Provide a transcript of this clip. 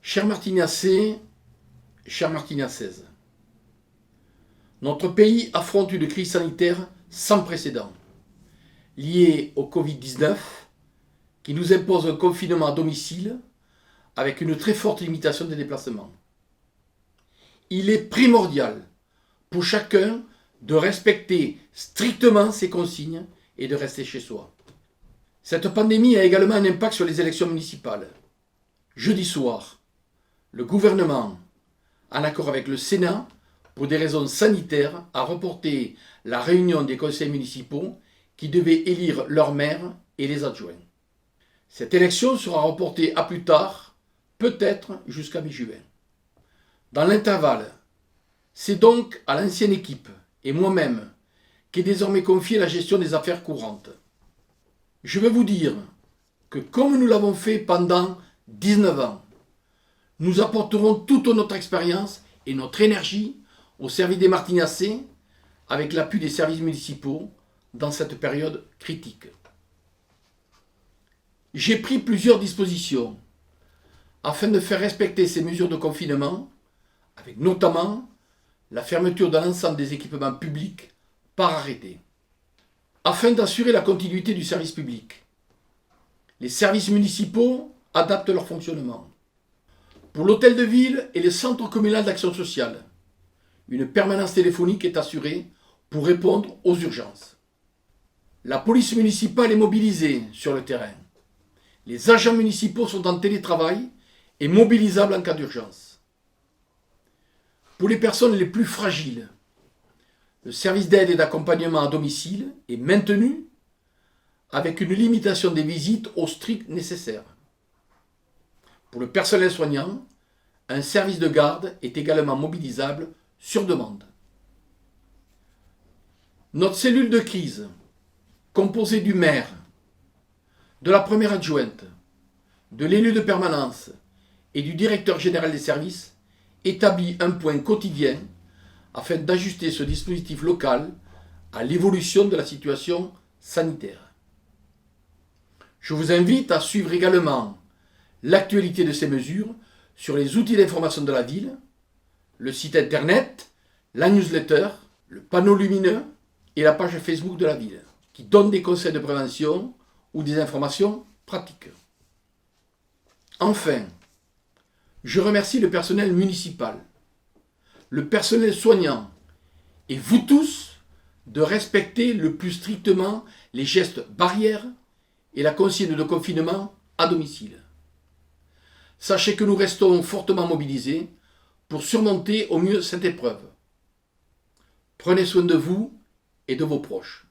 Chers Martiniçais, chères Martiniçaises, notre pays affronte une crise sanitaire sans précédent, liée au Covid-19, qui nous impose un confinement à domicile avec une très forte limitation des déplacements. Il est primordial pour chacun de respecter strictement ces consignes et de rester chez soi. Cette pandémie a également un impact sur les élections municipales. Jeudi soir, le gouvernement, en accord avec le Sénat, pour des raisons sanitaires, a reporté la réunion des conseils municipaux qui devaient élire leurs maires et les adjoints. Cette élection sera reportée à plus tard, peut-être jusqu'à mi-juin. Dans l'intervalle, c'est donc à l'ancienne équipe et moi-même qu'est désormais confiée la gestion des affaires courantes. Je veux vous dire que comme nous l'avons fait pendant 19 ans, nous apporterons toute notre expérience et notre énergie au service des Martiniçais avec l'appui des services municipaux dans cette période critique. J'ai pris plusieurs dispositions afin de faire respecter ces mesures de confinement, avec notamment la fermeture de l'ensemble des équipements publics par arrêté. Afin d'assurer la continuité du service public, les services municipaux adaptent leur fonctionnement. Pour l'hôtel de ville et les centres communaux d'action sociale, une permanence téléphonique est assurée pour répondre aux urgences. La police municipale est mobilisée sur le terrain. Les agents municipaux sont en télétravail et mobilisables en cas d'urgence. Pour les personnes les plus fragiles, le service d'aide et d'accompagnement à domicile est maintenu avec une limitation des visites au strict nécessaire. Pour le personnel soignant, un service de garde est également mobilisable sur demande. Notre cellule de crise, composée du maire, de la première adjointe, de l'élu de permanence et du directeur général des services, établit un point quotidien afin d'ajuster ce dispositif local à l'évolution de la situation sanitaire. Je vous invite à suivre également l'actualité de ces mesures sur les outils d'information de la ville, le site internet, la newsletter, le panneau lumineux et la page Facebook de la ville, qui donnent des conseils de prévention ou des informations pratiques. Enfin, je remercie le personnel municipal, le personnel soignant et vous tous de respecter le plus strictement les gestes barrières et la consigne de confinement à domicile. Sachez que nous restons fortement mobilisés pour surmonter au mieux cette épreuve. Prenez soin de vous et de vos proches.